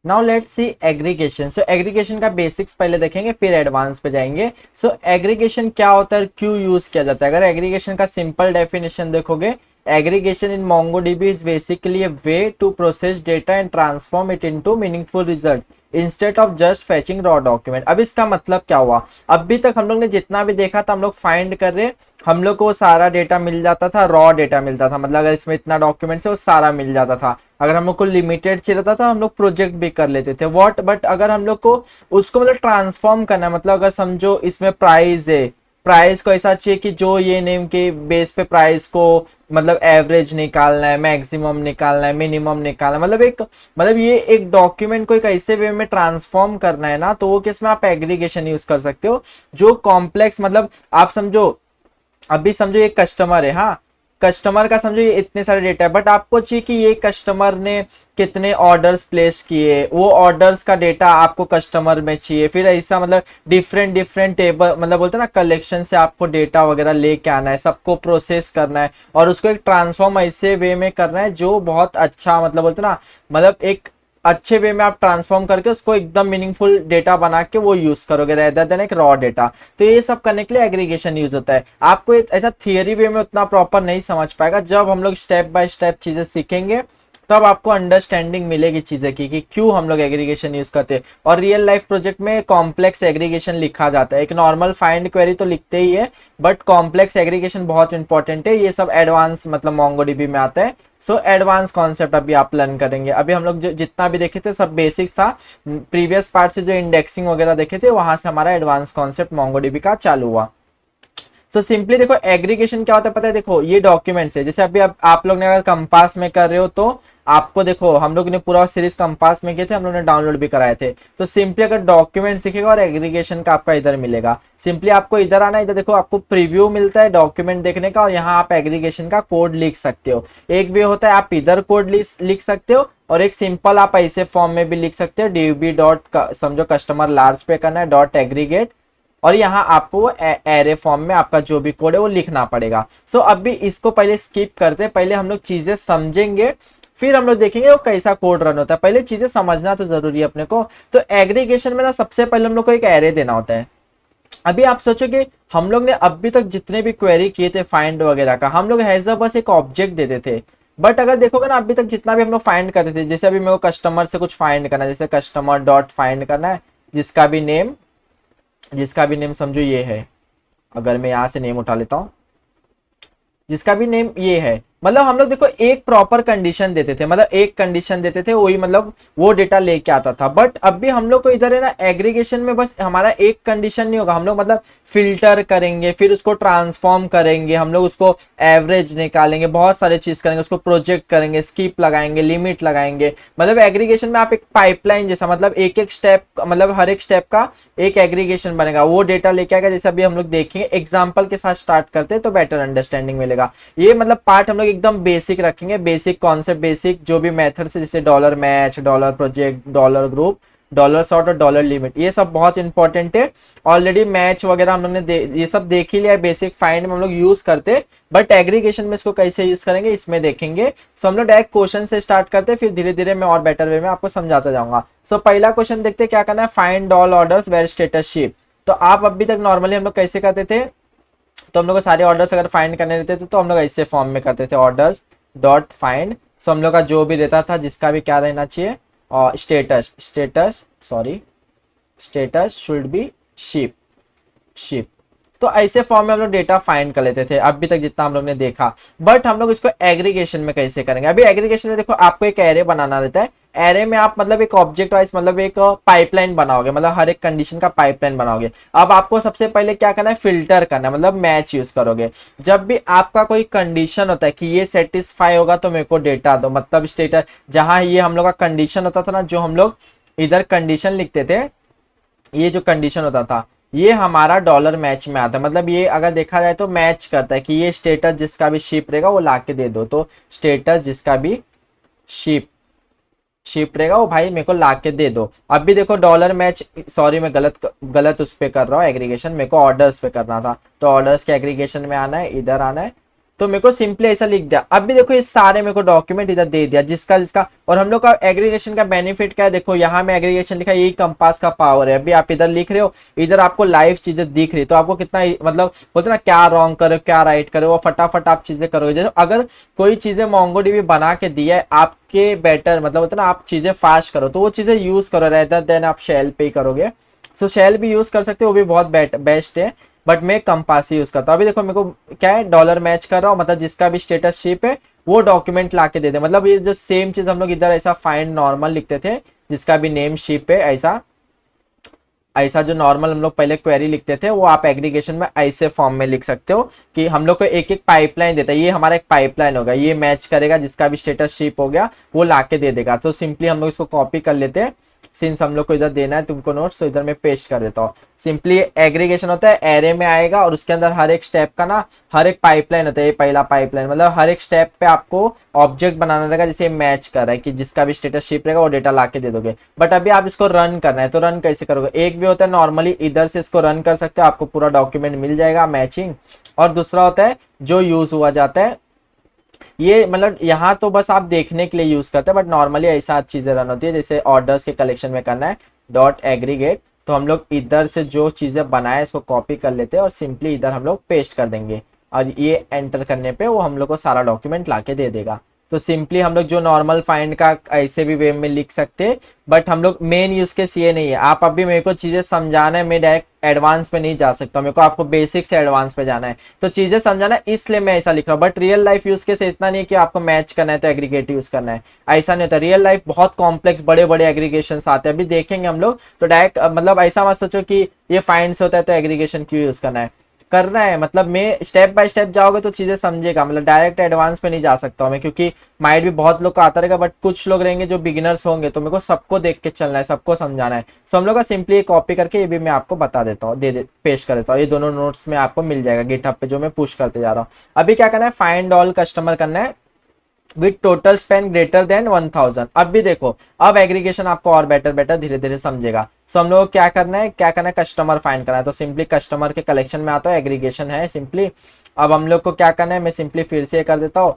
Now let's see aggregation. So aggregation का basics पहले देखेंगे, फिर एडवांस पे जाएंगे। सो एग्रीगेशन क्या होता है, क्यों यूज किया जाता है? अगर एग्रीगेशन का सिंपल डेफिनेशन देखोगे, aggregation in MongoDB is basically a way to process data and transform it into meaningful result instead of just fetching raw document. अब इसका मतलब क्या हुआ, अभी तक हम लोग ने जितना भी देखा था, हम लोग फाइंड कर रहे, हम लोग को सारा डेटा मिल जाता था, रॉ डेटा मिलता था, मतलब अगर इसमें इतना डॉक्यूमेंट्स है वो सारा मिल जाता था। अगर हम लोग को लिमिटेड चाहिए रहता था, हम लोग प्रोजेक्ट भी कर लेते थे व्हाट। बट अगर हम लोग को उसको मतलब ट्रांसफॉर्म करना है, मतलब अगर समझो इसमें प्राइस है, प्राइस को ऐसा चाहिए कि जो ये नेम के बेस पे प्राइस को मतलब एवरेज निकालना है, मैक्सिमम निकालना है, मिनिमम निकालना है, मतलब एक मतलब ये एक डॉक्यूमेंट को एक ऐसे वे में ट्रांसफॉर्म करना है ना, तो वो किसमें आप एग्रीगेशन यूज कर सकते हो। जो कॉम्प्लेक्स मतलब आप समझो, अभी समझो ये कस्टमर है, हाँ, कस्टमर का समझो ये इतने सारे डेटा है, बट आपको चाहिए कि ये कस्टमर ने कितने ऑर्डर्स प्लेस किए, वो ऑर्डर्स का डेटा आपको कस्टमर में चाहिए। फिर ऐसा मतलब डिफरेंट डिफरेंट टेबल मतलब बोलते हैं ना, कलेक्शन से आपको डेटा वगैरह लेके आना है, सबको प्रोसेस करना है और उसको एक ट्रांसफॉर्म ऐसे वे में करना है जो बहुत अच्छा मतलब बोलते हैं ना, मतलब एक अच्छे वे में आप ट्रांसफॉर्म करके उसको एकदम मीनिंगफुल डेटा बना के वो यूज करोगे रेदर देन एक रॉ डेटा। तो ये सब करने के लिए एग्रीगेशन यूज होता है। आपको ऐसा थियरी वे में उतना प्रॉपर नहीं समझ पाएगा, जब हम लोग स्टेप बाय स्टेप चीजें सीखेंगे तब आपको अंडरस्टैंडिंग मिलेगी चीजें की कि क्यों हम लोग एग्रीगेशन यूज करते हैं। और रियल लाइफ प्रोजेक्ट में कॉम्प्लेक्स एग्रीगेशन लिखा जाता है, एक नॉर्मल फाइंड क्वेरी तो लिखते ही है, बट कॉम्प्लेक्स एग्रीगेशन बहुत इंपॉर्टेंट है। ये सब एडवांस मतलब मोंगोडीबी में आता है। सो एडवांस कॉन्सेप्ट अभी आप लर्न करेंगे। अभी हम लोग जितना भी देखे थे सब बेसिक्स था, प्रीवियस पार्ट से जो इंडेक्सिंग वगैरह देखे थे वहां से हमारा एडवांस कॉन्सेप्ट मोंगोडीबी का चालू हुआ। तो सिंपली देखो एग्रीगेशन क्या होता है पता है, देखो ये डॉक्यूमेंट्स है, जैसे अभी आप लोग ने अगर कंपास में कर रहे हो तो आपको देखो हम लोग ने पूरा सीरीज कंपास में किए थे, हम लोग ने डाउनलोड भी कराए थे। तो सिंपली अगर डॉक्यूमेंट दिखेगा और एग्रीगेशन का आपका इधर मिलेगा, सिंपली आपको इधर आना है, इधर देखो आपको प्रीव्यू मिलता है डॉक्यूमेंट देखने का, और यहाँ आप एग्रीगेशन का कोड लिख सकते हो। एक वे होता है आप इधर कोड लिख सकते हो, और एक सिंपल आप ऐसे फॉर्म में भी लिख सकते हो, डीबी डॉट समझो कस्टमर लार्ज पे करना है डॉट एग्रीगेट, और यहाँ आपको वो एरे फॉर्म में आपका जो भी कोड है वो लिखना पड़ेगा। सो अभी इसको पहले स्किप करते हैं, पहले हम लोग चीजें समझेंगे, फिर हम लोग देखेंगे वो कैसा कोड रन होता है। पहले चीजें समझना तो जरूरी है अपने को। तो एग्रीगेशन में ना सबसे पहले हम लोग को एक एरे देना होता है। अभी आप सोचोगे हम लोग ने अभी तक जितने भी क्वेरी किए थे फाइंड वगैरह का, हम लोग हैज अ बस एक ऑब्जेक्ट देते थे। बट अगर देखोगे ना अभी तक जितना भी हम लोग फाइंड करते थे, जैसे अभी मेरे को कस्टमर से कुछ फाइंड करना है, जैसे कस्टमर डॉट फाइंड करना है, जिसका भी नेम समझो ये है, अगर मैं यहाँ से नेम उठा लेता हूँ, जिसका भी नेम ये है, मतलब हम लोग देखो एक प्रॉपर कंडीशन देते थे, मतलब एक कंडीशन देते थे वही मतलब वो डेटा लेके आता था। बट अब भी हम लोग को इधर है ना एग्रीगेशन में बस हमारा एक कंडीशन नहीं होगा, हम लोग मतलब फिल्टर करेंगे, फिर उसको ट्रांसफॉर्म करेंगे, हम लोग उसको एवरेज निकालेंगे, बहुत सारे चीज करेंगे, उसको प्रोजेक्ट करेंगे, स्किप लगाएंगे, लिमिट लगाएंगे। मतलब एग्रीगेशन में आप एक पाइपलाइन जैसा, मतलब एक एक स्टेप, मतलब हर एक स्टेप का एक एग्रीगेशन बनेगा, वो डेटा लेके आएगा। जैसे अभी हम लोग देखेंगे एग्जाम्पल के साथ स्टार्ट करते हैं तो बेटर अंडरस्टैंडिंग मिलेगा। ये मतलब पार्ट हम लोग एकदम बेसिक रखेंगे, बेसिक कॉन्सेप्ट, बेसिक जो भी मेथड से, जैसे dollar match, dollar project, dollar group, dollar sort और डॉलर लिमिट, ये सब बहुत इंपॉर्टेंट है। ऑलरेडी मैच वगैरह हम लोग ने ये सब देख ही लिया है, बेसिक फाइंड में हम लोग यूज करते, बट एग्रीगेशन में इसको कैसे यूज करेंगे इसमें देखेंगे। सो हम लोग डायरेक्ट क्वेश्चन से स्टार्ट करते, फिर धीरे धीरे मैं और बेटर वे में आपको समझाता जाऊंगा। सो पहला क्वेश्चन देखते क्या करना है, find all orders where status ship. तो आप अभी तक नॉर्मली हम लोग कैसे करते थे, तो हम लोग को सारे ऑर्डर्स अगर फाइंड करने रहते थे तो हम लोग ऐसे फॉर्म में करते थे, ऑर्डर्स डॉट फाइंड। सो हम लोग का जो भी रहता था जिसका भी क्या रहना चाहिए, और status should be ship ship. तो ऐसे फॉर्म में हम लोग डेटा फाइंड कर लेते थे अभी तक जितना हम लोग ने देखा। बट हम लोग इसको एग्रीगेशन में कैसे करेंगे, अभी एग्रीगेशन में देखो आपको एक एरे बनाना रहता है, एरे में आप मतलब एक ऑब्जेक्ट वाइज मतलब एक पाइपलाइन बनाओगे, मतलब हर एक कंडीशन का पाइपलाइन बनाओगे। अब आपको सबसे पहले क्या करना है, फिल्टर करना है, मतलब मैच यूज करोगे। जब भी आपका कोई कंडीशन होता है कि ये सेटिस्फाई होगा तो मेरे को डेटा दो, मतलब स्टेटस, जहां ये हम लोग का कंडीशन होता था ना, जो हम लोग इधर कंडीशन लिखते थे, ये जो कंडीशन होता था ये हमारा डॉलर मैच में आता है। मतलब ये अगर देखा जाए तो मैच करता है कि ये स्टेटस जिसका भी शिप रहेगा वो लाके दे दो, तो स्टेटस जिसका भी शिप शिप रहेगा वो भाई मेरे को लाके दे दो। अब भी देखो डॉलर मैच, सॉरी मैं गलत उस पे कर रहा हूँ एग्रीगेशन, मेरे को ऑर्डर्स पे करना था, तो ऑर्डर्स के एग्रीगेशन में आना है, इधर आना है, तो मेरे को सिंपली ऐसा लिख दिया। अब भी देखो ये सारे मेरे को डॉक्यूमेंट इधर दे दिया जिसका जिसका, और हम लोग का एग्रीगेशन का बेनिफिट क्या है, देखो यहाँ में एग्रीगेशन लिखा है, यही कंपास का पावर है। अभी आप इधर लिख रहे हो, इधर आपको लाइव चीजें दिख रही, तो आपको कितना मतलब बोलते ना क्या रॉन्ग करो क्या राइट करो, वो फटाफट आप चीजें करोगे। जैसे अगर कोई चीजें मोंगोडीबी बना के दी है आपके बेटर, मतलब होता है ना आप चीजें फास्ट करो, तो वो चीजें यूज करो रेदर देन आप शेल पे ही करोगे। सो शेल भी यूज कर सकते हो, वो भी बहुत बेस्ट है, बट मैं कंपास यूज करता हूँ। अभी देखो मेरे को क्या है, डॉलर मैच कर रहा हूँ, मतलब जिसका भी स्टेटस शिप है वो डॉक्यूमेंट ला के दे दे। मतलब ये जो सेम चीज हम लोग इधर ऐसा फाइंड नॉर्मल लिखते थे, जिसका भी नेम शिप है, ऐसा ऐसा जो नॉर्मल हम लोग पहले क्वेरी लिखते थे, वो आप एग्रीगेशन में ऐसे फॉर्म में लिख सकते हो कि हम लोग को एक एक पाइपलाइन देता है। ये हमारा एक पाइपलाइन होगा, ये मैच करेगा जिसका भी स्टेटस शिप हो गया वो ला के दे देगा। तो सिंपली हम लोग इसको कॉपी कर लेते हैं, सिंस हम लोग को इधर देना है तुमको नोट्स, तो इधर मैं पेस्ट कर देता हूँ। सिंपली एग्रीगेशन होता है एरे में आएगा, और उसके अंदर हर एक स्टेप का ना हर एक पाइपलाइन होता है। ये पहला पाइपलाइन मतलब हर एक स्टेप पे आपको ऑब्जेक्ट बनाना रहेगा जिसे मैच कर रहा है, कि जिसका भी स्टेटस शिप रहेगा वो डेटा ला के दे दोगे। बट अभी आप इसको रन करना है, तो रन कैसे करोगे, एक भी होता है नॉर्मली इधर से इसको रन कर सकते हो, आपको पूरा डॉक्यूमेंट मिल जाएगा मैचिंग। और दूसरा होता है जो यूज हुआ जाता है, ये मतलब यहाँ तो बस आप देखने के लिए यूज करते हैं, बट नॉर्मली ऐसा चीजें रन होती है। जैसे ऑर्डर्स के कलेक्शन में करना है डॉट एग्रीगेट, तो हम लोग इधर से जो चीजें बनाए इसको कॉपी कर लेते हैं और सिंपली इधर हम लोग पेस्ट कर देंगे, और ये एंटर करने पे वो हम लोग को सारा डॉक्यूमेंट लाके दे देगा। तो सिंपली हम लोग जो नॉर्मल फाइंड का ऐसे भी वे में लिख सकते हैं, बट हम लोग मेन यूज केस ये नहीं है। आप अभी मेरे को चीजें समझाना है, मैं डायरेक्ट एडवांस पे नहीं जा सकता, मेरे को आपको बेसिक से एडवांस पे जाना है, तो चीजें समझाना है इसलिए मैं ऐसा लिख रहा हूँ। But real life use case इतना नहीं है कि आपको मैच करना है तो एग्रीगेट यूज करना है, ऐसा नहीं होता। रियल लाइफ बहुत कॉम्प्लेक्स बड़े बड़े एग्रीगेशन आते हैं, अभी देखेंगे हम लोग। तो डायरेक्ट मतलब ऐसा मत सोचो कि ये फाइंड होता है तो एग्रीगेशन क्यों यूज करना है, करना है मतलब मैं स्टेप बाय स्टेप जाओगे तो चीजें समझेगा। मतलब डायरेक्ट एडवांस पे नहीं जा सकता हूँ मैं, क्योंकि माइंड भी बहुत लोग को आता रहेगा, बट कुछ लोग रहेंगे जो बिगिनर्स होंगे, तो मेरे को सबको देख के चलना है, सबको समझाना है। सो हम लोग का सिंपली कॉपी करके ये भी मैं आपको बता देता हूँ, दे पेस्ट कर देता हूँ। ये दोनों नोट्स में आपको मिल जाएगा गिटहब पे, जो मैं पुश करते जा रहा हूँ। अभी क्या करना है, फाइंड ऑल कस्टमर करना है with total spend greater than 1000। अब भी देखो, अब एग्रीगेशन आपको और बेटर बेटर धीरे धीरे समझेगा। सो हम लोग क्या करना है, कस्टमर फाइंड करना है। तो सिंपली कस्टमर के कलेक्शन में आता है, एग्रीगेशन है सिंपली। अब हम लोग को क्या करना है, मैं सिंपली फिर से कर देता हूँ,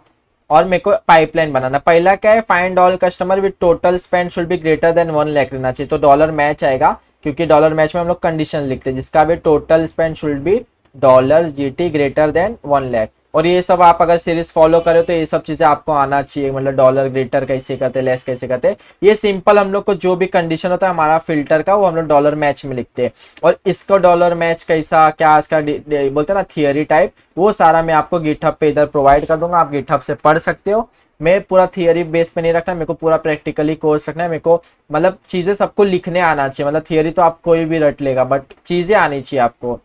और मेरे को पाइपलाइन बनाना। पहला क्या है, find all customer with total spend should be greater than 1 lakh रहना चाहिए। तो डॉलर मैच आएगा, क्योंकि डॉलर मैच में हम लोग कंडीशन लिखते हैं, जिसका भी total spend should be dollar GT greater than 1 lakh. और ये सब आप अगर सीरीज फॉलो करो तो ये सब चीजें आपको आना चाहिए। मतलब डॉलर ग्रेटर कैसे करते, लेस कैसे करते, ये सिंपल हम लोग को जो भी कंडीशन होता है हमारा फिल्टर का, वो हम लोग डॉलर मैच में लिखते हैं। और इसको डॉलर मैच कैसा क्या इसका बोलते हैं ना थियरी टाइप, वो सारा मैं आपको गिटहब पे इधर प्रोवाइड कर दूंगा, आप गिटहब से पढ़ सकते हो। मैं पूरा थियरी बेस पे नहीं रखना, मेरे को पूरा प्रैक्टिकली कोर्स रखना है। मेरे को मतलब चीजें सबको लिखने आना चाहिए, मतलब थियरी तो आप कोई भी रट लेगा, बट चीजें आनी चाहिए आपको।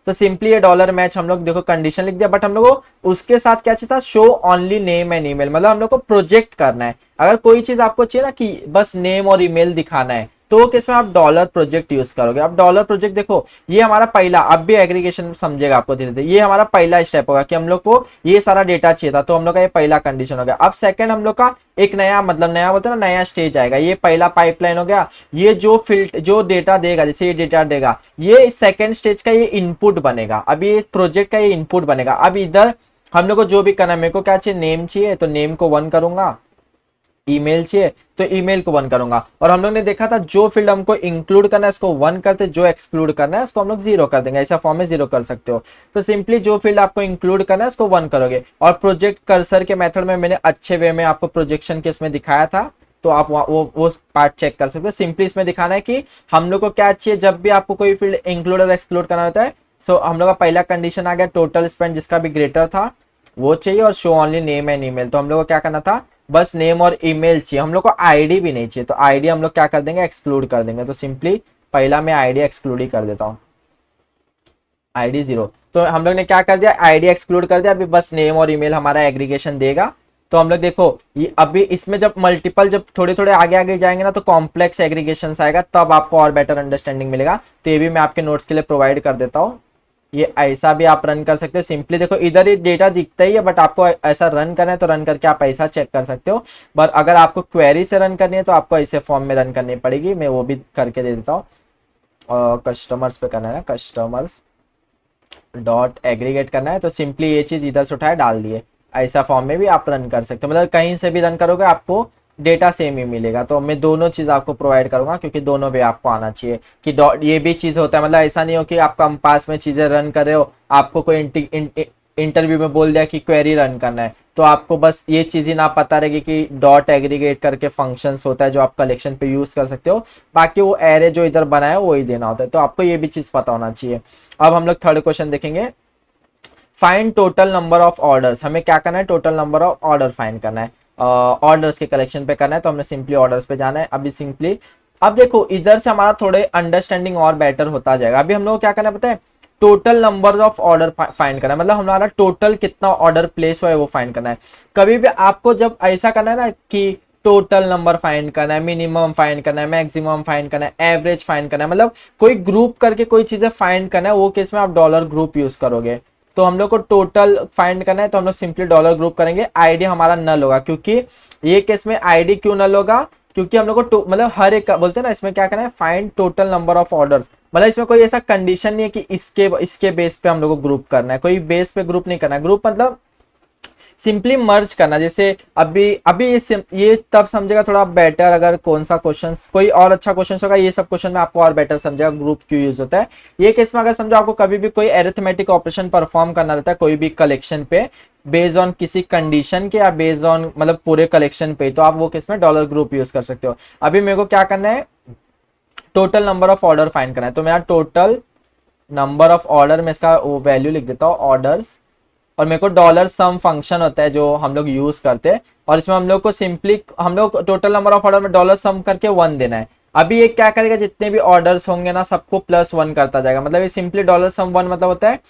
तो सिंपली ये डॉलर मैच हम लोग देखो कंडीशन लिख दिया, बट हम लोग को उसके साथ क्या चाहिए था, show only name and email. मतलब हम लोग को प्रोजेक्ट करना है। अगर कोई चीज आपको चाहिए ना कि बस नेम और ईमेल दिखाना है, तो वो किसमें आप डॉलर प्रोजेक्ट यूज करोगे। अब डॉलर प्रोजेक्ट देखो, ये हमारा पहला, अब भी एग्रीगेशन समझेगा आपको धीरे धीरे, ये हमारा पहला स्टेप होगा कि हम लोग को ये सारा डेटा चाहिए था, तो हम लोग का ये पहला कंडीशन हो गया। अब सेकंड हम लोग का एक नया, मतलब नया बोलते हैं ना, नया स्टेज आएगा। ये पहला पाइपलाइन हो गया, ये जो फील्ड जो डेटा देगा, जैसे ये डेटा देगा, ये सेकंड स्टेज का ये इनपुट बनेगा। अब ये प्रोजेक्ट का ये इनपुट बनेगा। अब इधर हम लोग को जो भी करना है, मेरे को क्या चाहिए, नेम चाहिए, तो नेम को 1 करूंगा, ईमेल चाहिए तो ईमेल को 1 करूंगा। और हम लोग ने देखा था जो फील्ड हमको इंक्लूड करना है उसको 1 करते, जो एक्सक्लूड करना है उसको हम लोग 0 कर देंगे। ऐसा फॉर्म में 0 कर सकते हो। तो सिंपली जो फील्ड आपको इंक्लूड करना है उसको 1 करोगे। और प्रोजेक्ट कर्सर के मेथड में मैंने अच्छे वे में आपको प्रोजेक्शन के इसमें दिखाया था, तो आप वो पार्ट चेक कर सकते हो। सिंपली इसमें दिखाना है कि हम लोग को क्या चाहिए, जब भी आपको कोई फील्ड इंक्लूड और एक्सक्लूड करना होता है। सो हम लोग का पहला कंडीशन आ गया, टोटल स्पेंड जिसका भी ग्रेटर था वो चाहिए, और show only name and email. तो हम लोग को क्या करना था, बस नेम और ईमेल चाहिए, हम लोग को आईडी भी नहीं चाहिए। तो आईडी हम लोग क्या कर देंगे, एक्सक्लूड कर देंगे। तो सिंपली पहला मैं आईडी एक्सक्लूड ही कर देता हूँ, आईडी 0। तो हम लोग ने क्या कर दिया, आईडी एक्सक्लूड कर दिया। अभी बस नेम और ईमेल हमारा एग्रीगेशन देगा। तो हम लोग देखो ये अभी इसमें जब मल्टीपल, जब थोड़े थोड़े आगे आगे जाएंगे ना, तो कॉम्प्लेक्स एग्रीगेशन आएगा, तब आपको और बेटर अंडरस्टैंडिंग मिलेगा। तो ये भी मैं आपके नोट्स के लिए प्रोवाइड कर देता हूँ। ये ऐसा भी आप रन कर सकते हो। सिंपली देखो इधर ही डेटा दिखता ही है, बट आपको ऐसा रन करना है तो रन करके आप ऐसा चेक कर सकते हो। बट अगर आपको क्वेरी से रन करनी है तो आपको ऐसे फॉर्म में रन करनी पड़ेगी। मैं वो भी करके दे देता हूँ। कस्टमर्स पे करना है ना, कस्टमर्स डॉट एग्रीगेट करना है तो सिंपली ये चीज इधर से उठाए डाल दिए। ऐसा फॉर्म में भी आप रन कर सकते हो, मतलब कहीं से भी रन करोगे आपको डेटा सेम ही मिलेगा। तो मैं दोनों चीज आपको प्रोवाइड करूंगा क्योंकि दोनों भी आपको आना चाहिए कि डॉट ये भी चीज होता है, मतलब ऐसा नहीं हो कि आप कम पास में चीजें रन कर रहे हो, आपको कोई इंटरव्यू में बोल दिया कि क्वेरी रन करना है तो आपको बस ये चीज ही ना पता रहेगी कि डॉट एग्रीगेट करके फंक्शंस होता है जो आप कलेक्शन पे यूज कर सकते हो, बाकी वो एरे जो इधर बना है वही देना होता है। तो आपको ये भी चीज पता होना चाहिए। अब हम लोग थर्ड क्वेश्चन देखेंगे, find total number of orders. हमें क्या करना है, total number of order find करना है, ऑर्डर्स के कलेक्शन पे करना है। तो हमने सिंपली ऑर्डर्स पे जाना है। अभी सिंपली अब देखो इधर से हमारा थोड़े अंडरस्टैंडिंग और बेटर होता जाएगा। अभी हम लोग क्या करना है पता है, total number of order find करना है, मतलब हमारा टोटल कितना ऑर्डर प्लेस हुआ है वो फाइंड करना है। कभी भी आपको जब ऐसा करना है ना कि टोटल नंबर फाइंड करना है, मिनिमम फाइंड करना है, मैक्सिमम फाइंड करना है, एवरेज फाइंड करना है, मतलब कोई ग्रुप करके कोई चीजें फाइंड करना है, वो केस में आप डॉलर ग्रुप यूज करोगे। तो हम लोग को टोटल फाइंड करना है तो हम लोग सिंपली डॉलर ग्रुप करेंगे। आईडी हमारा नल होगा, क्योंकि ये केस में आईडी क्यों नल होगा, क्योंकि हम लोग को मतलब हर एक का बोलते हैं ना, इसमें क्या करना है, find total number of orders, मतलब इसमें कोई ऐसा कंडीशन नहीं है कि इसके बेस पे हम लोग को ग्रुप करना है, कोई बेस पे ग्रुप नहीं करना है। ग्रुप मतलब सिंपली मर्ज करना। जैसे अभी अभी ये तब समझेगा थोड़ा बेटर अगर कौन सा क्वेश्चन कोई और अच्छा क्वेश्चन होगा, ये सब क्वेश्चन में आपको और बेटर समझेगा ग्रुप क्यों यूज होता है। ये केस में अगर समझो आपको कभी भी कोई एरिथमेटिक ऑपरेशन परफॉर्म करना रहता है कोई भी कलेक्शन पे बेस्ड ऑन किसी कंडीशन के या बेस्ड ऑन मतलब पूरे कलेक्शन पे, तो आप वो केस में डॉलर ग्रुप यूज कर सकते हो। अभी मेरे को क्या करना है, total number of order find करना है। तो मेरा टोटल नंबर ऑफ ऑर्डर में इसका वैल्यू लिख देता हूँ ऑर्डर्स, और मेरे को डॉलर सम फंक्शन होता है जो हम लोग यूज करते हैं, और इसमें हम लोग को सिंपली हम लोग टोटल नंबर ऑफ ऑर्डर में डॉलर सम करके 1 देना है। अभी ये क्या करेगा, जितने भी ऑर्डर्स होंगे ना सबको +1 करता जाएगा, मतलब ये सिंपली डॉलर सम 1 मतलब होता है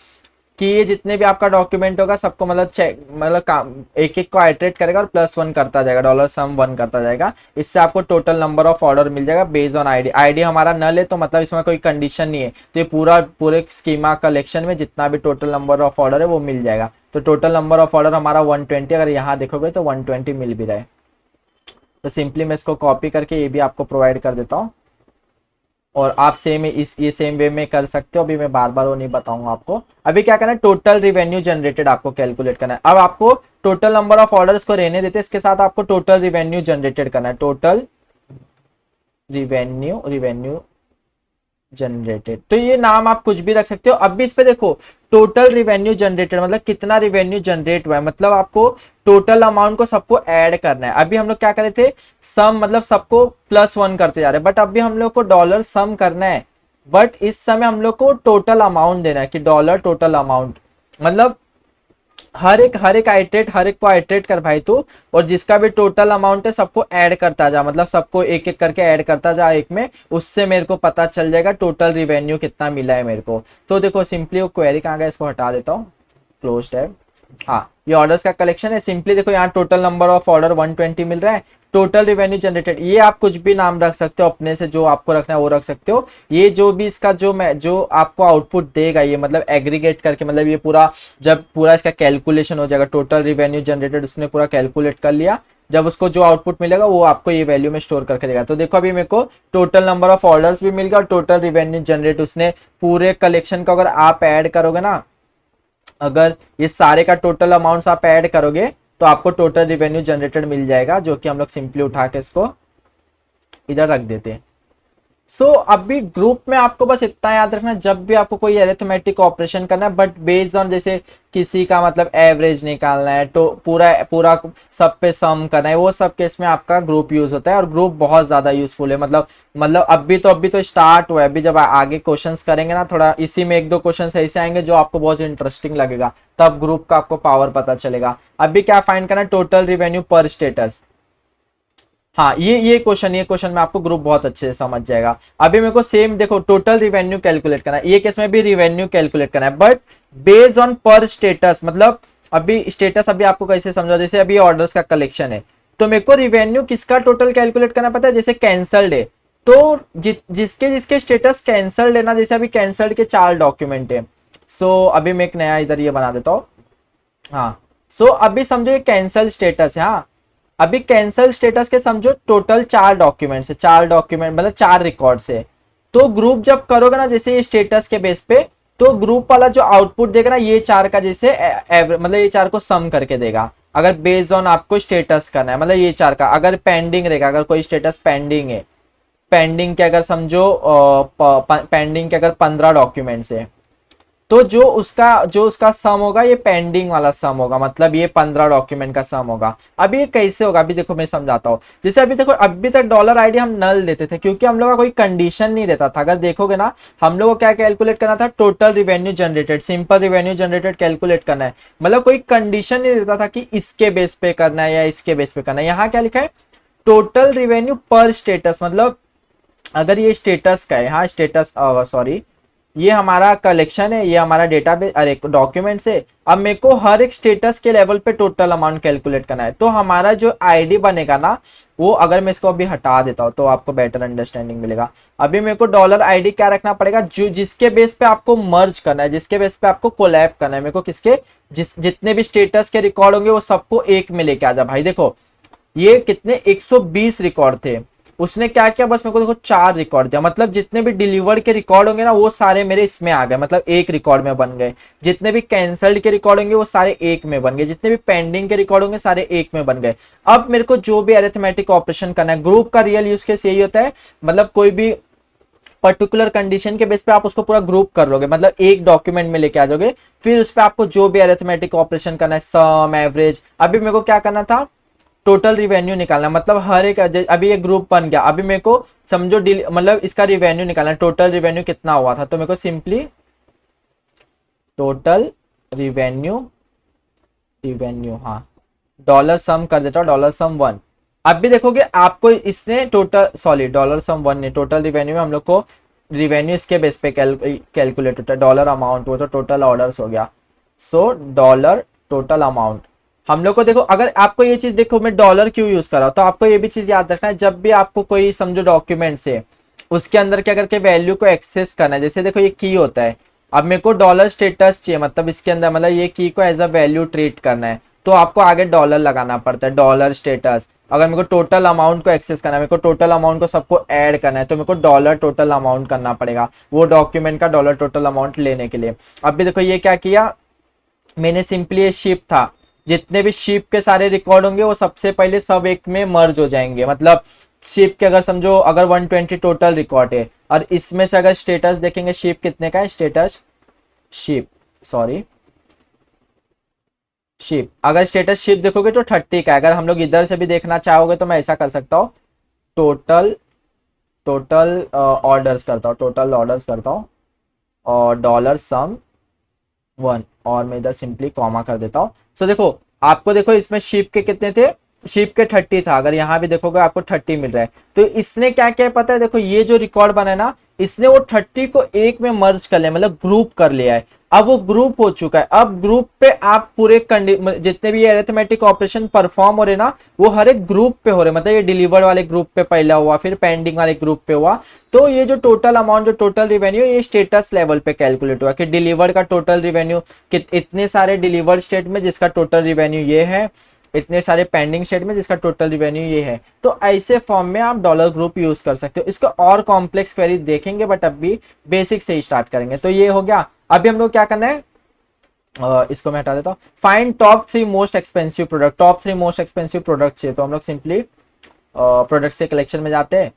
कि ये जितने भी आपका डॉक्यूमेंट होगा सबको मतलब चेक मतलब काम एक एक को आइटरेट करेगा और +1 करता जाएगा, डॉलर सम 1 करता जाएगा। इससे आपको टोटल नंबर ऑफ ऑर्डर मिल जाएगा बेस्ड ऑन आईडी। आईडी हमारा नल है तो मतलब इसमें कोई कंडीशन नहीं है, तो ये पूरे स्कीमा कलेक्शन में जितना भी टोटल नंबर ऑफ ऑर्डर है वो मिल जाएगा। तो टोटल नंबर ऑफ ऑर्डर हमारा 120, अगर यहाँ देखोगे तो 120 मिल भी रहा है। तो सिंपली मैं इसको कॉपी करके ये भी आपको प्रोवाइड कर देता हूँ, और आप सेम ये सेम वे में कर सकते हो। अभी मैं बार बार वो नहीं बताऊंगा आपको। अभी क्या करना है, टोटल रिवेन्यू जनरेटेड आपको कैलकुलेट करना है। अब आपको टोटल नंबर ऑफ ऑर्डर्स को रहने देते हैं, इसके साथ आपको टोटल रिवेन्यू जनरेटेड करना है। टोटल रिवेन्यू जनरेटेड, तो ये नाम आप कुछ भी रख सकते हो। अब भी इस पे देखो टोटल रिवेन्यू जनरेटेड मतलब कितना रिवेन्यू जनरेट हुआ है, मतलब आपको टोटल अमाउंट को सबको ऐड करना है। अभी हम लोग क्या कर रहे थे, सम मतलब सबको +1 करते जा रहे हैं, बट अभी हम लोग को डॉलर सम करना है, बट इस समय हम लोग को टोटल अमाउंट देना है कि डॉलर टोटल अमाउंट, मतलब हर एक आइटरेट हर एक को आइटरेट कर भाई तू, और जिसका भी टोटल अमाउंट है सबको ऐड करता जा, मतलब सबको एक एक करके ऐड करता जा एक में, उससे मेरे को पता चल जाएगा टोटल रिवेन्यू कितना मिला है मेरे को। तो देखो सिंपली वो क्वेरी कहाँ गया, इसको हटा देता हूँ, क्लोज टैब। हाँ, ये ऑर्डर्स का कलेक्शन है। सिंपली देखो यहाँ टोटल नंबर ऑफ ऑर्डर 120 मिल रहा है, टोटल रिवेन्यू जनरेटेड, ये आप कुछ भी नाम रख सकते हो अपने से, जो आपको रखना है वो रख सकते हो। ये जो भी इसका जो आपको आउटपुट देगा ये मतलब एग्रीगेट करके, मतलब ये पूरा जब पूरा इसका कैलकुलेशन हो जाएगा, टोटल रिवेन्यू जनरेटेड उसने पूरा कैलकुलेट कर लिया, जब उसको जो आउटपुट मिलेगा वो आपको ये वैल्यू में स्टोर करके देगा। तो देखो अभी मेरे को टोटल नंबर ऑफ ऑर्डर्स भी मिल गया और टोटल रिवेन्यू जनरेट उसने पूरे कलेक्शन का अगर आप ऐड करोगे ना, अगर ये सारे का टोटल अमाउंट्स आप ऐड करोगे तो आपको टोटल रिवेन्यू जनरेटेड मिल जाएगा, जो कि हम लोग सिंपली उठा के इसको इधर रख देते हैं। अभी ग्रुप में आपको बस इतना याद रखना, जब भी आपको कोई अरिथमेटिक ऑपरेशन करना है, बट बेस्ड ऑन जैसे किसी का मतलब एवरेज निकालना है तो पूरा पूरा सब पे सम करना है, वो सब केस में आपका ग्रुप यूज होता है, और ग्रुप बहुत ज्यादा यूजफुल है। मतलब अभी तो स्टार्ट हुआ है, अभी जब आगे क्वेश्चंस करेंगे ना थोड़ा इसी में 1-2 क्वेश्चन ऐसे आएंगे जो आपको बहुत इंटरेस्टिंग लगेगा, तब ग्रुप का आपको पावर पता चलेगा। अभी क्या फाइंड करना है, टोटल रिवेन्यू पर स्टेटस। हाँ, ये क्वेश्चन में आपको ग्रुप बहुत अच्छे से समझ जाएगा। अभी मेरे को सेम देखो टोटल रिवेन्यू कैलकुलेट करना है, ये केस में भी रिवेन्यू कैलकुलेट करना है, बट बेस्ड ऑन पर स्टेटस। मतलब अभी स्टेटस अभी आपको कैसे समझा, जैसे अभी ऑर्डर्स का कलेक्शन है तो मेरे को रिवेन्यू किसका टोटल कैलकुलेट करना पता है, जैसे कैंसल्ड है तो जिसके जिसके स्टेटस कैंसल्ड है ना, जैसे अभी कैंसल्ड के 4 डॉक्यूमेंट है। अभी मैं एक नया इधर ये बना देता हूँ। हाँ, अभी समझो ये कैंसल स्टेटस है। हाँ, अभी कैंसल स्टेटस के समझो टोटल 4 डॉक्यूमेंट्स है, 4 डॉक्यूमेंट मतलब 4 रिकॉर्ड्स है। तो ग्रुप जब करोगे ना, जैसे ये स्टेटस के बेस पे, तो ग्रुप वाला जो आउटपुट देगा ना ये चार का जैसे मतलब ये चार को सम करके देगा, अगर बेस्ड ऑन आपको स्टेटस करना है, मतलब ये चार का अगर पेंडिंग रहेगा, अगर कोई स्टेटस पेंडिंग है, पेंडिंग के अगर समझो पेंडिंग के अगर 15 डॉक्यूमेंट्स है, तो जो उसका सम होगा ये पेंडिंग वाला सम होगा, मतलब ये 15 डॉक्यूमेंट का सम होगा। अभी ये कैसे होगा, अभी देखो मैं समझाता हूँ। जैसे अभी देखो अभी तक डॉलर आईडी हम नल देते थे क्योंकि हम लोग का कोई कंडीशन नहीं रहता था। अगर देखोगे ना हम लोग को क्या कैलकुलेट करना था, total revenue generated, simple revenue generated calculate करना है, मतलब कोई कंडीशन नहीं रहता था कि इसके बेस पे करना है या इसके बेस पे करना है। यहाँ क्या लिखा है, टोटल रिवेन्यू पर स्टेटस, मतलब अगर ये स्टेटस का है, हाँ स्टेटस सॉरी ये हमारा कलेक्शन है, ये हमारा डेटाबेस अरे डॉक्यूमेंट्स है। अब मेरे को हर एक स्टेटस के लेवल पे टोटल अमाउंट कैलकुलेट करना है, तो हमारा जो आईडी बनेगा ना वो, अगर मैं इसको अभी हटा देता हूँ तो आपको बेटर अंडरस्टैंडिंग मिलेगा। अभी मेरे को डॉलर आईडी क्या रखना पड़ेगा, जो जिसके बेस पे आपको मर्ज करना है, जिसके बेस पे आपको कोलैब करना है, मेरे को किसके जितने भी स्टेटस के रिकॉर्ड होंगे वो सबको एक में लेके आ जा भाई। देखो ये कितने 120 रिकॉर्ड थे, उसने क्या किया बस मेरे को देखो 4 रिकॉर्ड दिया, मतलब जितने भी डिलीवर्ड के रिकॉर्ड होंगे ना वो सारे मेरे इसमें आ गए, मतलब एक रिकॉर्ड में बन गए। जितने भी कैंसल्ड के रिकॉर्ड होंगे वो सारे एक में बन गए, जितने भी पेंडिंग के रिकॉर्ड होंगे सारे एक में बन गए। अब मेरे को जो भी अरिथमेटिक ऑपरेशन करना है, ग्रुप का रियल यूज केस यही होता है, मतलब कोई भी पर्टिकुलर कंडीशन के बेस पे आप उसको पूरा ग्रुप कर लोगे, मतलब एक डॉक्यूमेंट में लेके आ जाओगे, फिर उस पर आपको जो भी अरिथमेटिक ऑपरेशन करना है, सम एवरेज। अभी मेरे को क्या करना था, टोटल रिवेन्यू निकालना, मतलब हर एक अभी ये ग्रुप बन गया, अभी मेरे को समझो मतलब इसका रिवेन्यू निकालना, टोटल रिवेन्यू कितना हुआ था, तो मेरे को सिंपली टोटल रिवेन्यू रिवेन्यू हाँ डॉलर सम कर देता हूँ, डॉलर सम 1। अब भी देखोगे आपको इसने टोटल सॉरी डॉलर सम 1 ने टोटल रिवेन्यू में हम लोग को रिवेन्यू इसके बेस पे कैलकुलेट होता है, डॉलर अमाउंट वो तो टोटल ऑर्डर्स हो गया। सो डॉलर टोटल अमाउंट हम लोग को देखो, अगर आपको ये चीज देखो मैं डॉलर क्यों यूज कर रहा हूँ, तो आपको ये भी चीज याद रखना है, जब भी आपको कोई समझो डॉक्यूमेंट से उसके अंदर क्या करके वैल्यू को एक्सेस करना है, जैसे देखो ये की होता है, अब मेरे को डॉलर स्टेटस चाहिए, मतलब इसके अंदर मतलब ये की को एज अ वैल्यू ट्रीट करना है, तो आपको आगे डॉलर लगाना पड़ता है, डॉलर स्टेटस। अगर मेरे को टोटल अमाउंट को एक्सेस करना है, मेरे को टोटल अमाउंट को सबको ऐड करना है, तो मेरे को डॉलर टोटल अमाउंट करना पड़ेगा वो डॉक्यूमेंट का डॉलर टोटल अमाउंट लेने के लिए। अब भी देखो ये क्या किया मैंने, सिंपली ये शिप था, जितने भी शिप के सारे रिकॉर्ड होंगे वो सबसे पहले सब एक में मर्ज हो जाएंगे, मतलब शिप के अगर समझो अगर 120 टोटल रिकॉर्ड है और इसमें से अगर स्टेटस देखेंगे शिप कितने का है, स्टेटस शिप सॉरी शिप अगर स्टेटस शिप देखोगे तो 30 का है। अगर हम लोग इधर से भी देखना चाहोगे तो मैं ऐसा कर सकता हूँ, टोटल टोटल ऑर्डर्स करता हूँ, टोटल ऑर्डर्स करता हूँ और डॉलर सम 1 और मैं इधर सिंपली कॉमा कर देता हूँ। सो देखो आपको देखो इसमें शिप के कितने थे, शिप के 30 था, अगर यहाँ भी देखोगे आपको 30 मिल रहा है। तो इसने क्या किया पता है, देखो ये जो रिकॉर्ड बना है ना इसने वो 30 को एक में मर्ज कर लिया, मतलब ग्रुप कर लिया है। अब वो ग्रुप हो चुका है, अब ग्रुप पे आप पूरे जितने भी अरिथमेटिक ऑपरेशन परफॉर्म हो रहे ना वो हर एक ग्रुप पे हो रहे, मतलब ये डिलीवर्ड वाले ग्रुप पे पहला हुआ, फिर पेंडिंग वाले ग्रुप पे हुआ। तो ये जो टोटल अमाउंट जो टोटल रिवेन्यू ये स्टेटस लेवल पे कैलकुलेट हुआ कि डिलीवर्ड का टोटल रिवेन्यू इतने सारे डिलीवर्ड स्टेट में जिसका टोटल रिवेन्यू ये है, इतने सारे पेंडिंग स्टेट में जिसका टोटल रिवेन्यू ये है। तो ऐसे फॉर्म में आप डॉलर ग्रुप यूज कर सकते हो। इसको और कॉम्प्लेक्स क्वेरी देखेंगे बट अभी बेसिक से ही स्टार्ट करेंगे। तो ये हो गया, अभी हम लोग क्या करना है, इसको मैं हटा देता हूँ। Find top 3 most expensive product, top 3 most expensive product चाहिए, तो हम लोग सिंपली प्रोडक्ट से कलेक्शन में जाते हैं।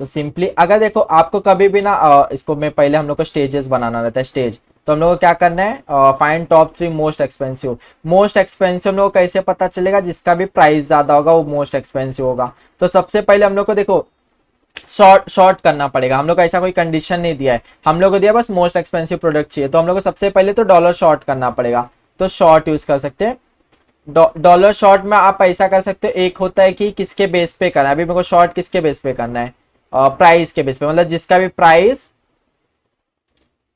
तो सिंपली अगर देखो आपको कभी भी ना इसको मैं पहले हम लोग को स्टेजेस बनाना रहता है, स्टेज। तो हम लोग को क्या करना है, find top 3 most expensive. Most expensive हम लोग को कैसे पता चलेगा, जिसका भी प्राइस ज्यादा होगा वो मोस्ट एक्सपेंसिव होगा। तो सबसे पहले हम लोग को देखो शॉर्ट करना पड़ेगा, हम लोग को ऐसा कोई कंडीशन नहीं दिया है, हम लोग को दिया बस मोस्ट एक्सपेंसिव प्रोडक्ट चाहिए, तो हम लोग को सबसे पहले तो डॉलर शॉर्ट करना पड़ेगा। तो शॉर्ट यूज कर सकते हैं, डॉलर शॉर्ट में आप ऐसा कर सकते हो, एक होता है कि किसके बेस पे करना है, अभी मेरे को शॉर्ट किसके बेस पे करना है, प्राइस के बेस पे, मतलब जिसका भी प्राइस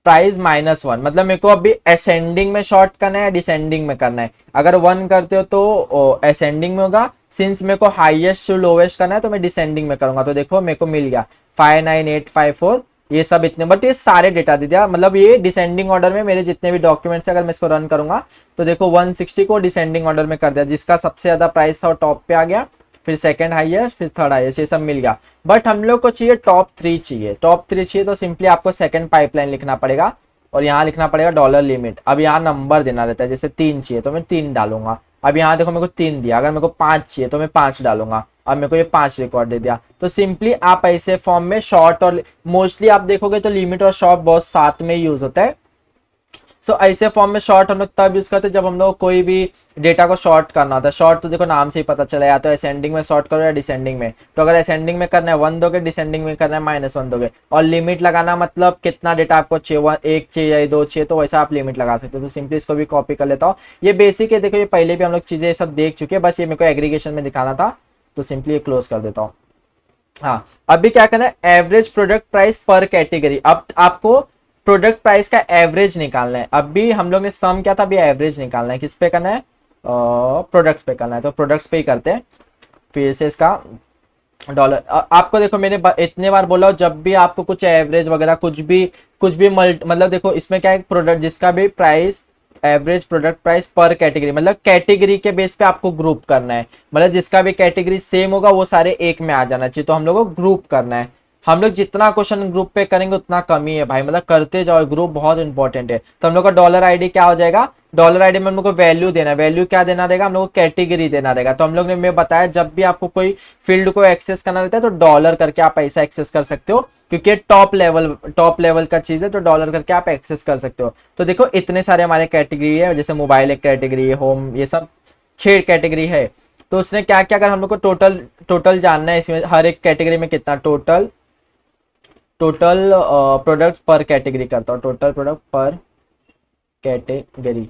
-1, मतलब मेरे को अभी असेंडिंग में शॉर्ट करना है, डिसेंडिंग में करना है। अगर 1 करते हो तो असेंडिंग में होगा, सिंस मेरे को हाईएस्ट टू लोवेस्ट करना है तो मैं डिसेंडिंग में करूंगा। तो देखो मेरे को मिल गया 59854, ये सब इतने, बट ये सारे डेटा दे दिया, मतलब ये डिसेंडिंग ऑर्डर में मेरे जितने भी डॉक्यूमेंट्स है, अगर मैं इसको रन करूंगा तो देखो 160 को डिसेंडिंग ऑर्डर में कर दिया, जिसका सबसे ज्यादा प्राइस था वो टॉप पे आ गया फिर सेकंड हाईएस्ट, फिर थर्ड हाईएस्ट, ये सब मिल गया। बट हम लोग को चाहिए टॉप 3 चाहिए, टॉप 3 चाहिए तो सिंपली आपको सेकंड पाइपलाइन लिखना पड़ेगा और यहाँ लिखना पड़ेगा डॉलर लिमिट। अब यहाँ नंबर देना रहता है, जैसे 3 चाहिए तो मैं 3 डालूंगा। अब यहाँ देखो मेरे को 3 दिया, अगर मेरे को 5 चाहिए तो मैं 5 डालूंगा। अब मेरे को ये 5 रिकॉर्ड दे दिया। तो सिंपली आप ऐसे फॉर्म में शॉर्ट और मोस्टली आप देखोगे तो लिमिट और शॉर्ट बहुत साथ में यूज होता है। सो ऐसे फॉर्म में शॉर्ट हम लोग तब यूज करते हैं जब हम लोग कोई भी डेटा को शॉर्ट करना होता है। शॉर्ट तो देखो नाम से ही पता चला, या तो असेंडिंग में शॉर्ट करो या डिसेंडिंग में। तो अगर असेंडिंग में करना है 1 दोगे, डिसेंडिंग में करना है -1 दोगे। और लिमिट लगाना मतलब कितना डेटा आपको चाहिए, 1 चाहिए या 2 चाहिए, तो वैसा आप लिमिट लगा सकते हो। तो सिंपली इसको भी कॉपी कर लेता हूँ। ये बेसिक है, देखो ये पहले भी हम लोग चीजें सब देख चुके हैं, बस ये मेरे को एग्रीगेशन में दिखाना था। तो सिंपली ये क्लोज कर देता हूँ। हाँ, अभी क्या करना है, एवरेज प्रोडक्ट प्राइस पर कैटेगरी। अब आपको प्रोडक्ट प्राइस का एवरेज निकालना है। अभी हम लोग ने सम क्या था, अभी एवरेज निकालना है। किस पे करना है, प्रोडक्ट्स पे करना है। तो प्रोडक्ट्स पे ही करते हैं। फिर से इसका डॉलर, आपको देखो मैंने इतने बार बोला, जब भी आपको कुछ एवरेज वगैरह कुछ भी मतलब देखो इसमें क्या है, प्रोडक्ट जिसका भी प्राइस, एवरेज प्रोडक्ट प्राइस पर कैटेगरी, मतलब कैटेगरी के बेस पे आपको ग्रुप करना है। मतलब जिसका भी कैटेगरी सेम होगा वो सारे एक में आ जाना चाहिए। तो हम लोग को ग्रुप करना है। हम लोग जितना क्वेश्चन ग्रुप पे करेंगे उतना कम ही है भाई, मतलब करते जाओ, ग्रुप बहुत इंपॉर्टेंट है। तो हम लोग का डॉलर आईडी क्या हो जाएगा, डॉलर आईडी में हम लोग को वैल्यू देना है। वैल्यू क्या देना रहेगा, हम लोग को कैटेगरी देना रहेगा। तो हम लोग ने मैं बताया, जब भी आपको कोई फील्ड को एक्सेस करना रहता है तो डॉलर करके आप ऐसा एक्सेस कर सकते हो, क्योंकि टॉप लेवल का चीज है। तो डॉलर करके आप एक्सेस कर सकते हो। तो देखो इतने सारे हमारे कैटेगरी है, जैसे मोबाइल एक कैटेगरी है, होम, ये सब 6 कैटेगरी है। तो उसने क्या क्या, अगर हम लोग को टोटल जानना है इसमें हर एक कैटेगरी में कितना टोटल प्रोडक्ट पर कैटेगरी करता हूँ, टोटल प्रोडक्ट पर कैटेगरी।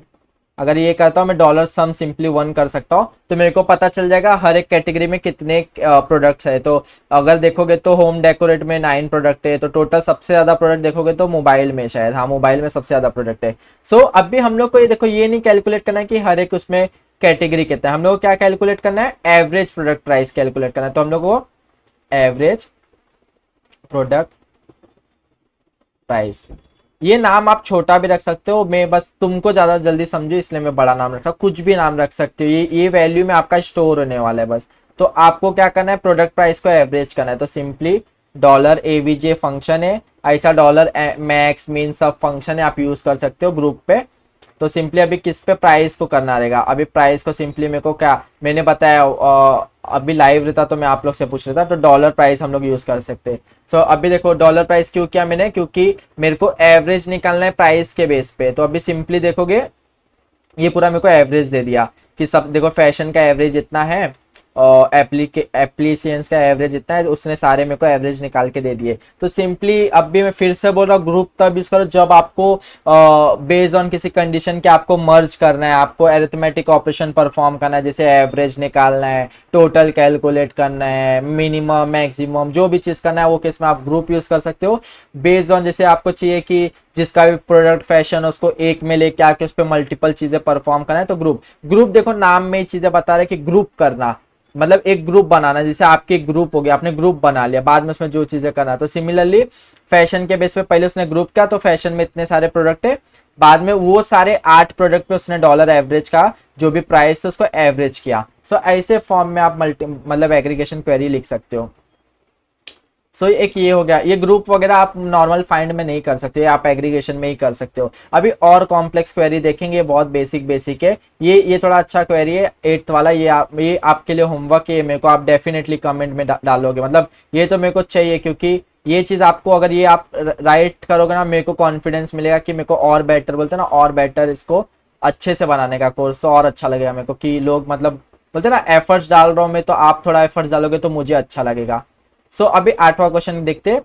अगर ये करता हूँ मैं, डॉलर सम सिंपली 1 कर सकता हूँ, तो मेरे को पता चल जाएगा हर एक कैटेगरी में कितने प्रोडक्ट्स है। तो अगर देखोगे तो होम डेकोरेट में 9 प्रोडक्ट है। तो टोटल सबसे ज्यादा प्रोडक्ट देखोगे तो मोबाइल में, शायद, हाँ मोबाइल में सबसे ज्यादा प्रोडक्ट है। सो अब भी हम लोग को ये देखो, ये नहीं कैलकुलेट करना है कि हर एक उसमें कैटेगरी कितना है। हम लोग को क्या कैलकुलेट करना है, एवरेज प्रोडक्ट प्राइस कैलकुलेट करना है। तो हम लोग को एवरेज प्रोडक्ट प्राइस, ये नाम आप छोटा भी रख सकते हो, मैं बस तुमको ज्यादा जल्दी समझो इसलिए मैं बड़ा नाम रखा। कुछ भी नाम रख सकते हो, ये वैल्यू में आपका स्टोर होने वाला है बस। तो आपको क्या करना है, प्रोडक्ट प्राइस को एवरेज करना है। तो सिंपली डॉलर एवीजे फंक्शन है, ऐसा डॉलर मैक्स मीन सब फंक्शन है, आप यूज कर सकते हो ग्रुप पे। तो सिंपली अभी किस पे, प्राइस को करना रहेगा। अभी प्राइस को सिंपली मेरे को क्या मैंने बताया, अभी लाइव रहता तो मैं आप लोग से पूछ रहा था। तो डॉलर प्राइस हम लोग यूज कर सकते हैं। सो अभी देखो डॉलर प्राइस क्यों किया मैंने, क्योंकि मेरे को एवरेज निकालना है प्राइस के बेस पे। तो अभी सिंपली देखोगे ये पूरा मेरे को एवरेज दे दिया कि सब देखो, फैशन का एवरेज इतना है और एप्लीकेशंस का एवरेज इतना है, उसने सारे मेरे को एवरेज निकाल के दे दिए। तो सिंपली अब भी मैं फिर से बोल रहा हूँ, ग्रुप तब यूज करो जब आपको बेस्ड ऑन किसी कंडीशन के आपको मर्ज करना है, आपको अरिथमेटिक ऑपरेशन परफॉर्म करना है, जैसे एवरेज निकालना है, टोटल कैलकुलेट करना है, मिनिमम मैक्सिमम जो भी चीज करना है, वो केस में आप ग्रुप यूज कर सकते हो। बेस्ड ऑन जैसे आपको चाहिए कि जिसका भी प्रोडक्ट फैशन उसको एक में लेके आके उस पर मल्टीपल चीजें परफॉर्म करना है, तो ग्रुप देखो नाम में ही चीजें बता रहे कि ग्रुप करना मतलब एक ग्रुप बनाना। जैसे आपके ग्रुप हो गया, आपने ग्रुप बना लिया, बाद में उसमें जो चीजें करना। तो सिमिलरली फैशन के बेस पे पहले उसने ग्रुप किया, तो फैशन में इतने सारे प्रोडक्ट है, बाद में वो सारे 8 प्रोडक्ट पे उसने डॉलर एवरेज का जो भी प्राइस है उसको एवरेज किया। सो ऐसे फॉर्म में आप मतलब एग्रीगेशन क्वेरी लिख सकते हो। सो एक ये हो गया, ये ग्रुप वगैरह आप नॉर्मल फाइंड में नहीं कर सकते, आप एग्रीगेशन में ही कर सकते हो। अभी और कॉम्प्लेक्स क्वेरी देखेंगे, बहुत बेसिक है। ये थोड़ा अच्छा क्वेरी है 8th वाला, ये आपके लिए होमवर्क है, मेरे को आप डेफिनेटली कमेंट में डालोगे। मतलब ये तो मेरे को चाहिए, क्योंकि ये चीज आपको अगर ये आप राइट करोगे ना, मेरे को कॉन्फिडेंस मिलेगा कि मेरे को और बेटर, बोलते ना और बेटर, इसको अच्छे से बनाने का कोर्स, और अच्छा लगेगा मेरे को कि लोग मतलब बोलते ना एफर्ट्स डाल रहा हूँ मैं, तो आप थोड़ा एफर्ट्स डालोगे तो मुझे अच्छा लगेगा। सो अभी 8वां क्वेश्चन देखते हैं।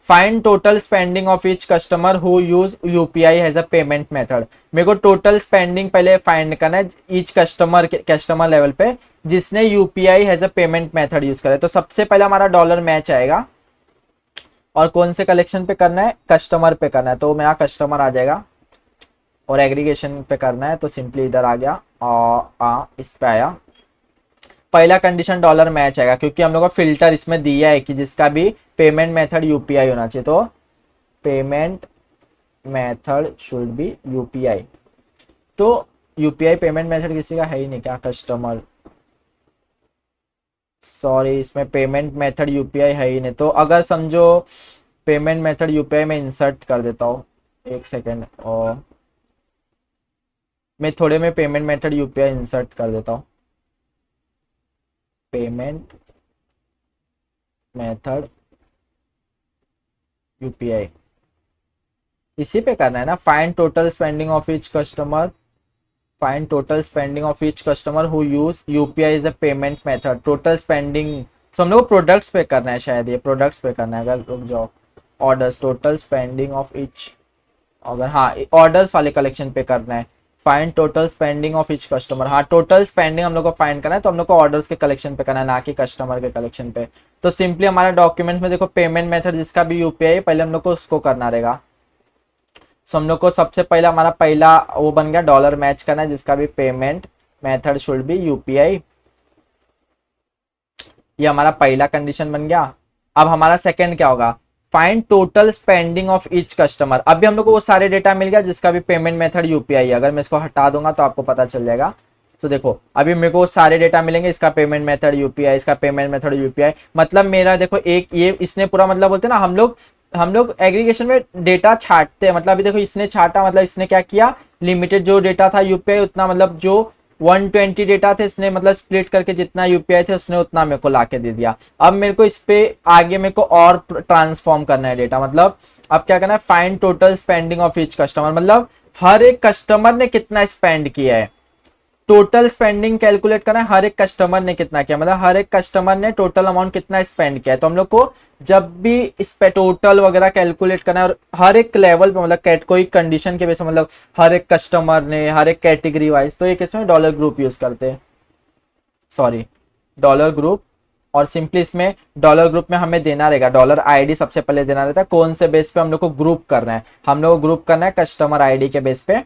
Find total spending of each customer who use UPI as a payment method. मेरे को टोटल स्पेंडिंग पहले फाइंड करना है ईच कस्टमर लेवल पे जिसने UPI as a payment method use करा है। तो सबसे पहले हमारा डॉलर मैच आएगा, और कौन से कलेक्शन पे करना है, कस्टमर पे करना है। तो मेरा कस्टमर आ जाएगा, और एग्रीगेशन पे करना है तो सिंपली इधर आ गया, और इस पे आया। पहला कंडीशन डॉलर मैच आएगा, क्योंकि हम लोग का फिल्टर इसमें दिया है कि जिसका भी पेमेंट मेथड यूपीआई होना चाहिए। तो payment method should be UPI. तो यूपीआई पेमेंट मेथड किसी का है ही नहीं क्या, कस्टमर सॉरी, इसमें पेमेंट मेथड यूपीआई है ही नहीं, तो अगर समझो पेमेंट मेथड यूपीआई में इंसर्ट कर देता हूँ, एक सेकेंड, और मैं थोड़े में पेमेंट मेथड यूपीआई इंसर्ट कर देता हूँ। पेमेंट मेथड यूपीआई इसी पे करना है ना, find total spending of each customer, find total spending of each customer who use UPI is a payment method, total spending. तो हम लोग को प्रोडक्ट्स पे करना है, शायद ये प्रोडक्ट्स पे करना है, अगर रुक जाओ, orders, total spending of each, अगर हाँ ऑर्डर्स वाले कलेक्शन पे करना है, find total spending of each customer, हाँ टोटल स्पेंडिंग हम लोग को फाइंड करना है, तो हम लोग को ऑर्डर्स के कलेक्शन पे करना है, ना कि कस्टमर के कलेक्शन पे। तो सिंपली हमारा डॉक्यूमेंट में देखो पेमेंट मेथड जिसका भी यूपीआई, पहले हम लोग को उसको करना रहेगा। सो हम लोग को सबसे पहला हमारा पहला वो बन गया, डॉलर मैच करना है जिसका भी payment method should be UPI, ये हमारा पहला कंडीशन बन गया। अब हमारा सेकंड क्या होगा, find total spending of each customer. अभी हम लोग को वो सारे डेटा मिल गया जिसका भी पेमेंट मेथड यूपीआई है, अगर मैं इसको हटा दूंगा तो आपको पता चल जाएगा। तो देखो अभी मेरे को सारे डेटा मिलेंगे, इसका पेमेंट मेथड यूपीआई, इसका पेमेंट मेथड यूपीआई, मतलब मेरा देखो एक ये इसने पूरा, मतलब बोलते हैं ना हम लोग एग्रीगेशन में डेटा छांटते हैं, मतलब अभी देखो इसने छाटा, मतलब इसने क्या किया, लिमिटेड जो डेटा था यूपीआई उतना, मतलब जो 120 डेटा थे इसने मतलब स्प्लिट करके जितना यूपीआई थे उसने उतना मेरे को लाके दे दिया। अब मेरे को इस पे आगे मेरे को और ट्रांसफॉर्म करना है डेटा, मतलब अब क्या करना है, find total spending of each customer, मतलब हर एक कस्टमर ने कितना स्पेंड किया है, टोटल स्पेंडिंग कैलकुलेट करना है, हर एक कस्टमर ने कितना किया, मतलब हर एक कस्टमर ने टोटल अमाउंट कितना स्पेंड किया है। तो हम लोग को जब भी इस पे टोटल वगैरह कैलकुलेट करना है, और हर एक लेवल पे, मतलब कोई कंडीशन के बेस में, मतलब हर एक कस्टमर ने, हर एक कैटेगरी वाइज, तो एक इसमें डॉलर ग्रुप यूज करते हैं, सॉरी डॉलर ग्रुप। और सिंपली इसमें डॉलर ग्रुप में हमें देना रहेगा डॉलर आईडी, सबसे पहले देना रहता है, कौन से बेस पे हम लोग को ग्रुप करना है, हम लोग को ग्रुप करना है कस्टमर आईडी के बेस पे।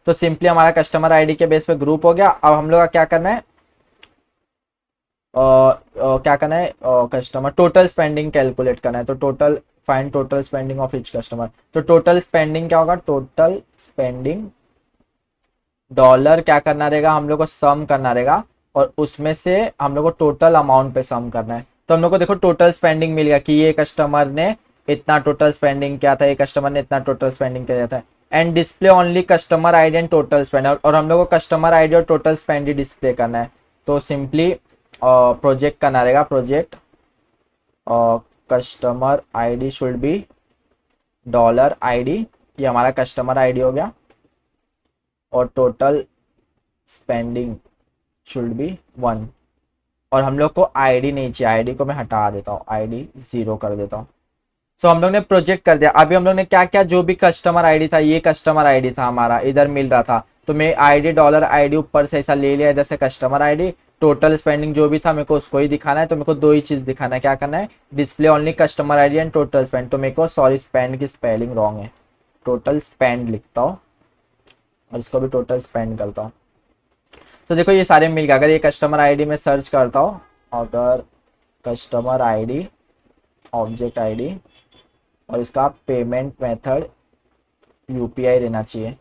तो सिंपली हमारा कस्टमर आईडी के बेस पे ग्रुप हो गया। अब हम लोग का क्या करना है, क्या करना है, कस्टमर टोटल स्पेंडिंग कैलकुलेट करना है, तो total, find total spending of each customer. तो टोटल स्पेंडिंग क्या होगा, टोटल स्पेंडिंग डॉलर क्या करना रहेगा, हम लोग को सम करना रहेगा, और उसमें से हम लोग को टोटल अमाउंट पे सम करना है। तो हम लोग को देखो टोटल स्पेंडिंग मिल गया कि ये कस्टमर ने इतना टोटल स्पेंडिंग किया था, ये कस्टमर ने इतना टोटल स्पेंडिंग किया था। And display only customer ID and total spend, और हम लोग को कस्टमर आईडी और टोटल स्पेंड ही डिस्प्ले करना है। तो सिंपली प्रोजेक्ट करना रहेगा, project customer ID should be dollar ID, ये हमारा कस्टमर आईडी हो गया, और टोटल स्पेंडिंग शुड बी 1। और हम लोग को आईडी नहीं चाहिए, आईडी को मैं हटा देता हूँ, आईडी 0 कर देता हूँ। सो हम लोग ने प्रोजेक्ट कर दिया। अभी हम लोग ने क्या क्या, जो भी कस्टमर आईडी था, ये कस्टमर आईडी था हमारा, इधर मिल रहा था, तो मैं आईडी डॉलर आईडी ऊपर से ऐसा ले लिया, इधर से कस्टमर आईडी, टोटल स्पेंडिंग जो भी था मेरे को उसको ही दिखाना है। तो मेरे को दो ही चीज दिखाना है, क्या करना है, display only customer ID and total spend. तो मेरे को, सॉरी स्पेंड की स्पेलिंग रॉन्ग है, टोटल स्पेंड लिखता हूँ और इसको भी टोटल स्पेंड करता हूँ। तो देखो ये सारे मिल गए। अगर ये कस्टमर आईडी में सर्च करता हूँ, अगर कस्टमर आईडी, ऑब्जेक्ट आईडी, और इसका पेमेंट मेथड यूपीआई रहना चाहिए,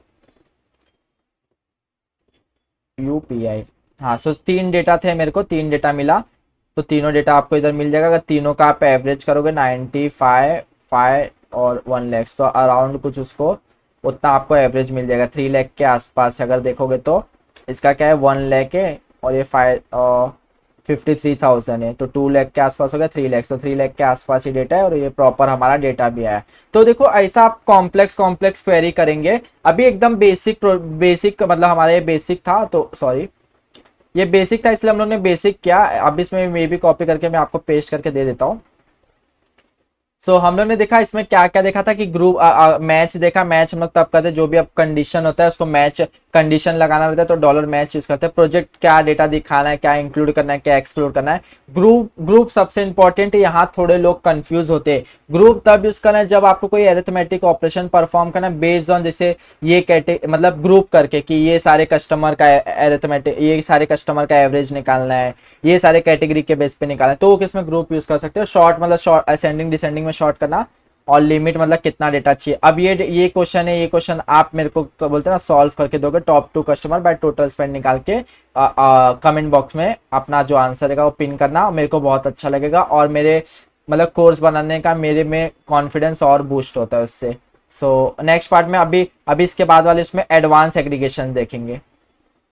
यूपीआई। हाँ, सो 3 डेटा थे, मेरे को 3 डेटा मिला, तो तीनों डेटा आपको इधर मिल जाएगा। अगर तीनों का आप एवरेज करोगे 95, 5 और 1 लाख, तो अराउंड कुछ उसको उतना आपको एवरेज मिल जाएगा, 3 लाख के आसपास अगर देखोगे तो। इसका क्या है, 1 लाख है, और ये 53,000 है, तो 2 लाख के आसपास हो गया, 3 लाख, तो 3 लाख के आसपास ही डेटा है, और ये प्रॉपर हमारा डेटा भी आया। तो देखो ऐसा आप कॉम्प्लेक्स कॉम्प्लेक्स क्वेरी करेंगे। अभी एकदम बेसिक बेसिक, मतलब हमारा ये बेसिक था, तो सॉरी ये बेसिक था इसलिए हम लोग ने बेसिक किया। अब इसमें मे भी कॉपी करके मैं आपको पेस्ट करके दे देता हूँ। सो हम लोग ने देखा इसमें क्या क्या देखा था कि ग्रुप मैच देखा। मैच हम लोग तब करते जो भी अब कंडीशन होता है उसको मैच कंडीशन लगाना रहता है, तो डॉलर मैच यूज करते हैं। प्रोजेक्ट क्या डेटा दिखाना है, क्या इंक्लूड करना है, क्या एक्सक्लूड करना है। ग्रुप ग्रुप सबसे इंपॉर्टेंट है, यहाँ थोड़े लोग कंफ्यूज होते हैं। ग्रुप तब यूज करना है जब आपको कोई एरिथमेटिक ऑपरेशन परफॉर्म करना है बेस्ड ऑन, जैसे ये मतलब ग्रुप करके कि ये सारे कस्टमर का एरिथमेटिक, ये सारे कस्टमर का एवरेज निकालना है, ये सारे कैटेगरी के बेस पे निकालना है, तो वो किसमें ग्रुप यूज कर सकते हो। शॉर्ट मतलब शॉर्ट, असेंडिंग डिसेंडिंग में शॉर्ट करना और लिमिट मतलब कितना डेटा चाहिए। अब ये क्वेश्चन है, ये क्वेश्चन आप मेरे को बोलते हैं ना सॉल्व करके दोगे, top 2 customer by total spend निकाल के कमेंट बॉक्स में अपना जो आंसर है वो पिन करना, मेरे को बहुत अच्छा लगेगा और मेरे मतलब कोर्स बनाने का मेरे में कॉन्फिडेंस और बूस्ट होता है उससे। सो नेक्स्ट पार्ट में अभी अभी इसके बाद वाले उसमें एडवांस एग्रीगेशन देखेंगे।